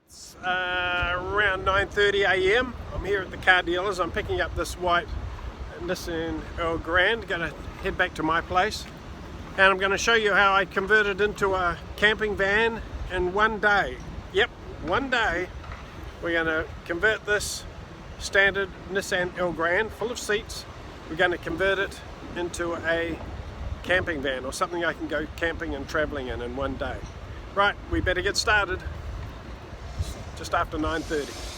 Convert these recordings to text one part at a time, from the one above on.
It's around 9:30 a.m. I'm here at the car dealers. I'm picking up this white Nissan Earl Grand. Going to head back to my place, and I'm going to show you how I converted into a camping van in one day. Yep, one day. We're going to convert this standard Nissan Earl Grand full of seats. We're going to convert it into a camping van, or something I can go camping and traveling in one day. Right, we better get started. Just after 9:30.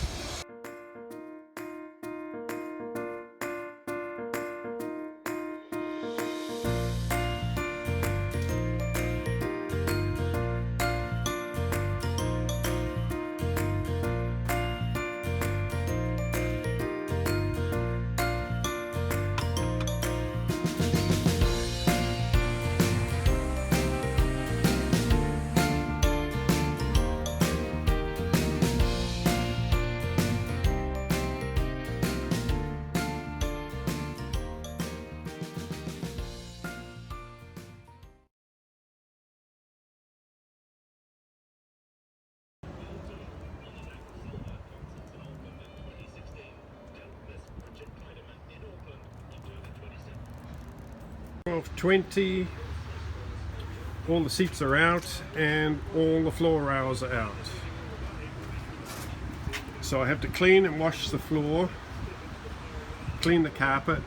12:20, all the seats are out and all the floor rails are out. So I have to clean and wash the floor, clean the carpet,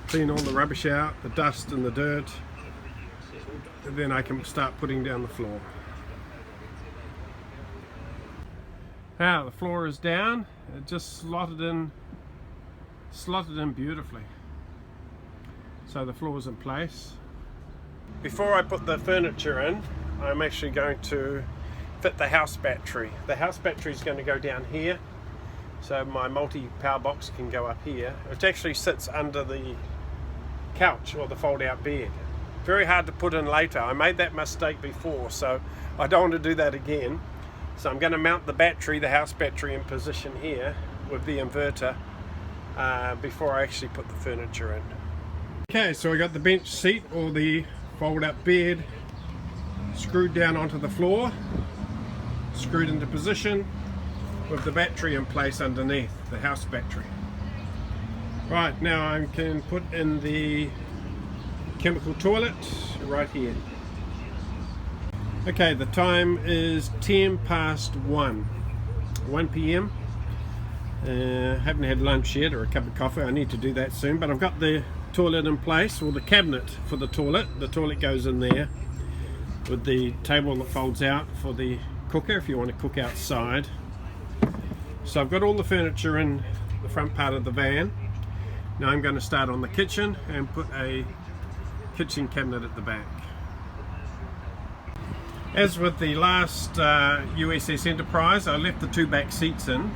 clean all the rubbish out, the dust and the dirt, and then I can start putting down the floor. Now the floor is down, it just slotted in beautifully. So the floor's in place. Before I put the furniture in, I'm actually going to fit the house battery. The house battery is going to go down here, so my multi-power box can go up here. It actually sits under the couch or the fold-out bed. Very hard to put in later. I made that mistake before, so I don't want to do that again. So I'm going to mount the battery, the house battery, in position here with the inverter before I actually put the furniture in. Okay, so I got the bench seat or the fold-up bed screwed down onto the floor, screwed into position with the battery in place underneath, the house battery. Right, now I can put in the chemical toilet right here. Okay, the time is 1 p.m. Haven't had lunch yet or a cup of coffee. I need to do that soon, but I've got the toilet in place, or the cabinet for the toilet. The toilet goes in there with the table that folds out for the cooker if you want to cook outside. So I've got all the furniture in the front part of the van. Now I'm going to start on the kitchen and put a kitchen cabinet at the back. As with the last USS Enterprise, I left the two back seats in,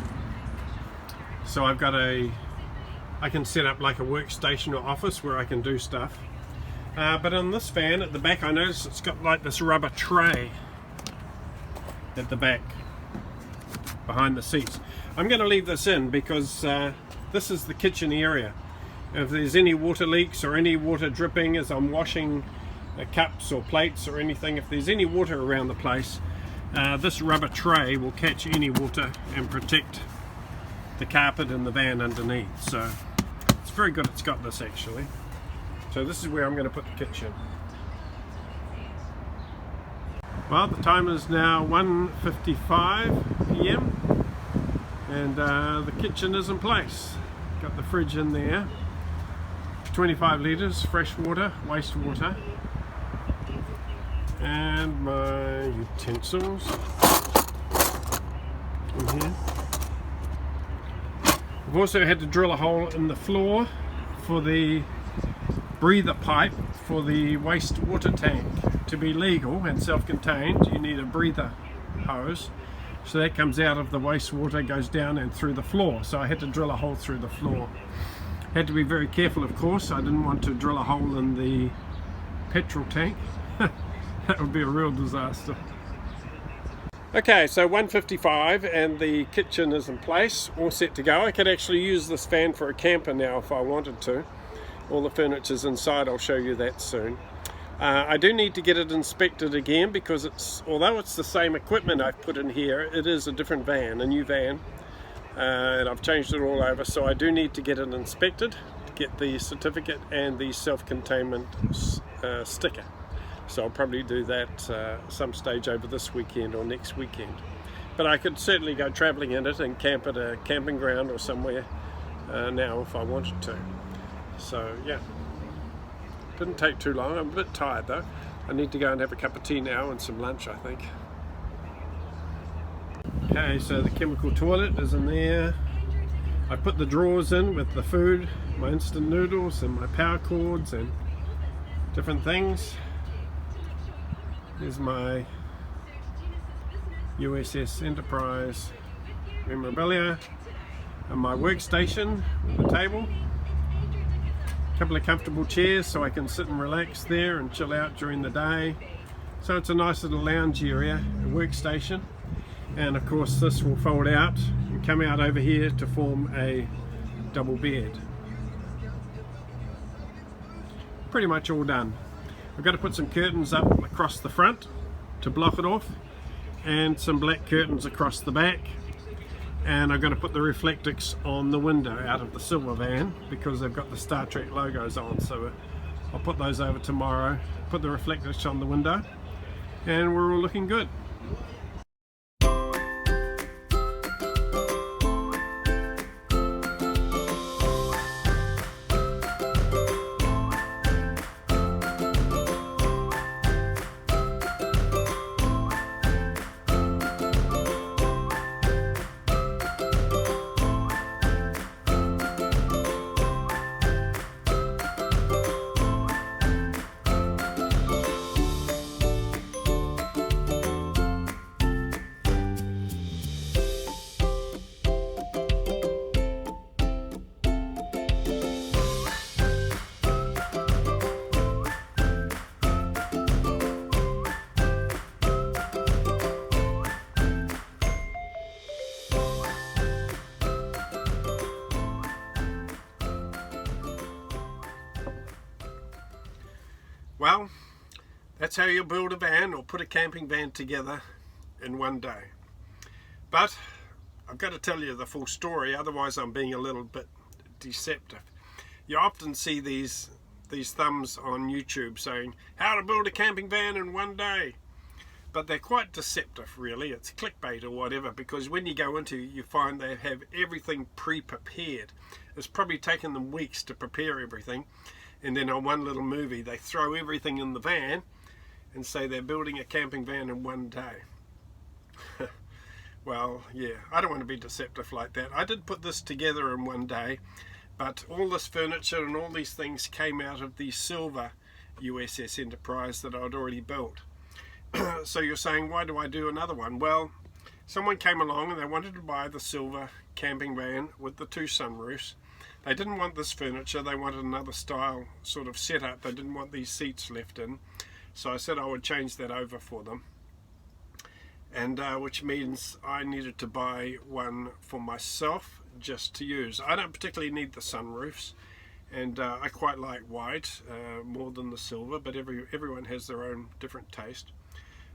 so I can set up like a workstation or office where I can do stuff. But on this van at the back, I noticed it's got like this rubber tray at the back behind the seats. I'm going to leave this in because this is the kitchen area. If there's any water leaks or any water dripping as I'm washing cups or plates or anything, if there's any water around the place, this rubber tray will catch any water and protect the carpet and the van underneath. So it's very good it's got this actually. So this is where I'm going to put the kitchen. Well, the time is now 1:55 p.m. and the kitchen is in place. Got the fridge in there, 25 litres fresh water, wastewater, and my utensils in here. I've also had to drill a hole in the floor for the breather pipe for the wastewater tank. To be legal and self-contained, you need a breather hose. So that comes out of the wastewater, goes down and through the floor. So I had to drill a hole through the floor. Had to be very careful, of course. I didn't want to drill a hole in the petrol tank. That would be a real disaster. Okay, so 1:55 and the kitchen is in place, all set to go. I could actually use this van for a camper now if I wanted to. All the furniture's inside, I'll show you that soon. I do need to get it inspected again because although it's the same equipment I've put in here, it is a different van, a new van, and I've changed it all over, so I do need to get it inspected to get the certificate and the self-containment sticker. So I'll probably do that some stage over this weekend or next weekend. But I could certainly go travelling in it and camp at a camping ground or somewhere now if I wanted to. So yeah. Didn't take too long. I'm a bit tired though. I need to go and have a cup of tea now and some lunch, I think. Okay, so the chemical toilet is in there. I put the drawers in with the food, my instant noodles and my power cords and different things. Here's my USS Enterprise memorabilia and my workstation with the table. A couple of comfortable chairs so I can sit and relax there and chill out during the day. So it's a nice little lounge area, a workstation, and of course this will fold out and come out over here to form a double bed. Pretty much all done. I've got to put some curtains up across the front to block it off and some black curtains across the back. And I'm going to put the reflectix on the window out of the silver van because they've got the Star Trek logos on, so I'll put those over tomorrow, put the reflectix on the window, and we're all looking good. Well, that's how you build a van or put a camping van together in one day. But I've got to tell you the full story, otherwise I'm being a little bit deceptive. You often see these thumbs on YouTube saying how to build a camping van in one day. But they're quite deceptive really. It's clickbait or whatever, because when you go into it you find they have everything pre-prepared. It's probably taken them weeks to prepare everything. And then on one little movie they throw everything in the van and say they're building a camping van in one day. Well, yeah, I don't want to be deceptive like that. I did put this together in one day, but all this furniture and all these things came out of the silver USS Enterprise that I'd already built. So you're saying, why do I do another one? Well, someone came along and they wanted to buy the silver camping van with the 2 sunroofs. They didn't want this furniture, they wanted another style sort of setup. They didn't want these seats left in. So I said I would change that over for them. And which means I needed to buy one for myself just to use. I don't particularly need the sunroofs, and I quite like white more than the silver, but everyone has their own different taste.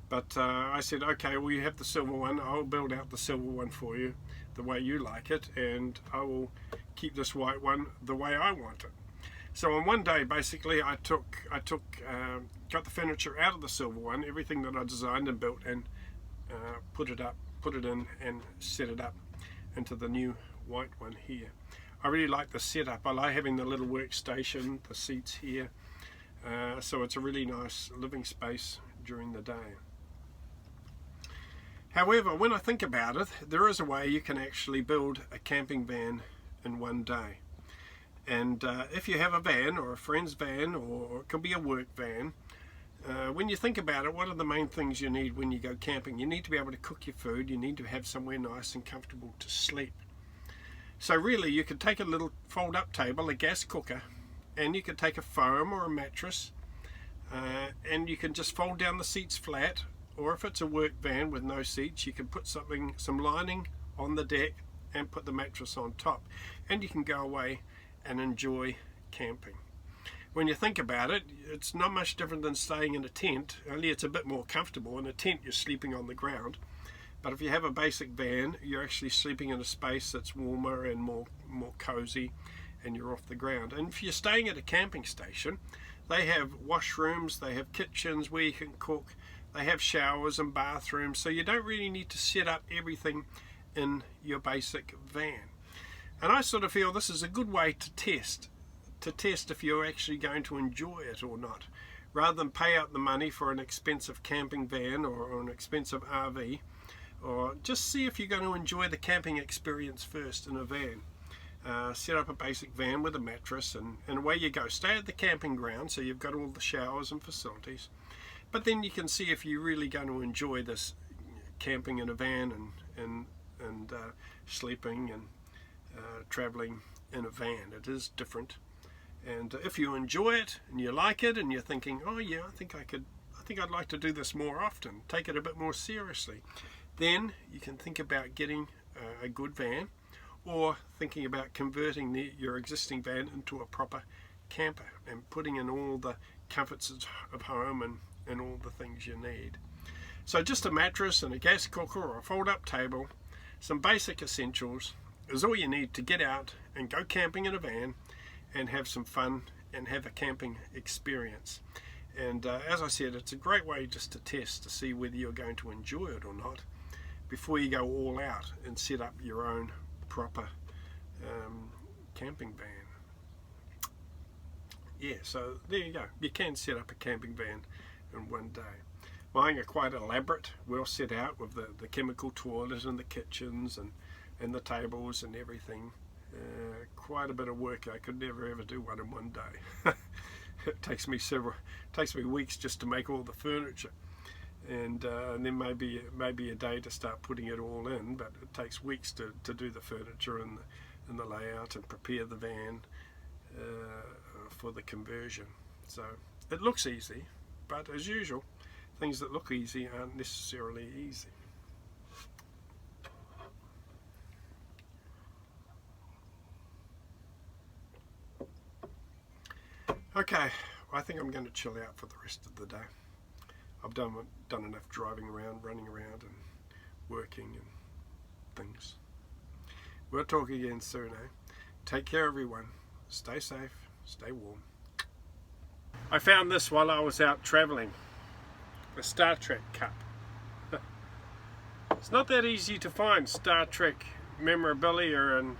But I said, okay, well, you have the silver one, I'll build out the silver one for you the way you like it, and I will keep this white one the way I want it. So on one day, basically, I got the furniture out of the silver one, everything that I designed and built, and put it in and set it up into the new white one here. I really like the setup. I like having the little workstation, the seats here, so it's a really nice living space during the day. However, when I think about it, there is a way you can actually build a camping van in one day. And if you have a van or a friend's van, or it could be a work van, when you think about it, what are the main things you need when you go camping? You need to be able to cook your food, you need to have somewhere nice and comfortable to sleep. So really you could take a little fold-up table, a gas cooker, and you could take a foam or a mattress, and you can just fold down the seats flat, or if it's a work van with no seats, you can put some lining on the deck and put the mattress on top, and you can go away and enjoy camping. when you think about it, it's not much different than staying in a tent, only it's a bit more comfortable. In a tent you're sleeping on the ground, but if you have a basic van, you're actually sleeping in a space that's warmer and more cozy, and you're off the ground. And if you're staying at a camping station, they have washrooms, they have kitchens where you can cook, they have showers and bathrooms, so you don't really need to set up everything in your basic van. And I sort of feel this is a good way to test if you're actually going to enjoy it or not, rather than pay out the money for an expensive camping van or an expensive RV, or just see if you're going to enjoy the camping experience first in a van. Set up a basic van with a mattress, and away you go. Stay at the camping ground, so you've got all the showers and facilities, but then you can see if you're really going to enjoy this camping in a van and sleeping and traveling in a van. It is different, and if you enjoy it and you like it and you're thinking, oh yeah, I think I'd like to do this more often, take it a bit more seriously, then you can think about getting a good van, or thinking about converting your existing van into a proper camper and putting in all the comforts of home and all the things you need. So just a mattress and a gas cooker or a fold-up table, some basic essentials, is all you need to get out and go camping in a van and have some fun and have a camping experience. And as I said, it's a great way just to test to see whether you're going to enjoy it or not before you go all out and set up your own proper camping van. Yeah, so there you go. You can set up a camping van in one day. Mine are quite elaborate, well set out with the chemical toilet and the kitchens and the tables and everything. Quite a bit of work. I could never ever do one in one day. It takes me weeks just to make all the furniture, and then maybe a day to start putting it all in, but it takes weeks to do the furniture and the layout and prepare the van for the conversion. So it looks easy, but as usual, things that look easy aren't necessarily easy. Okay, I think I'm going to chill out for the rest of the day. I've done enough driving around, running around and working and things. We'll talk again soon, eh? Take care everyone. Stay safe, stay warm. I found this while I was out travelling. A Star Trek cup. It's not that easy to find Star Trek memorabilia and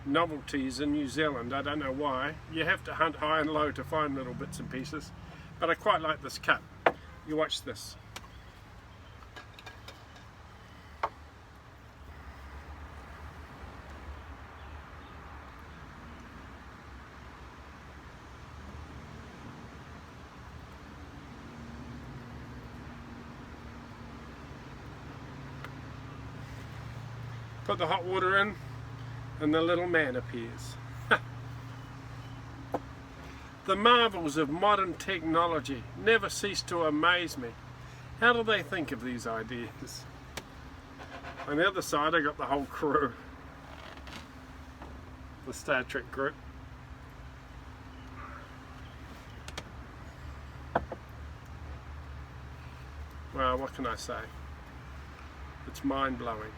novelties in New Zealand. I don't know why. You have to hunt high and low to find little bits and pieces, but I quite like this cup. You watch this. Put the hot water in and the little man appears. The marvels of modern technology never cease to amaze me. How do they think of these ideas? On the other side I got the whole crew. The Star Trek group. Well, what can I say? It's mind-blowing.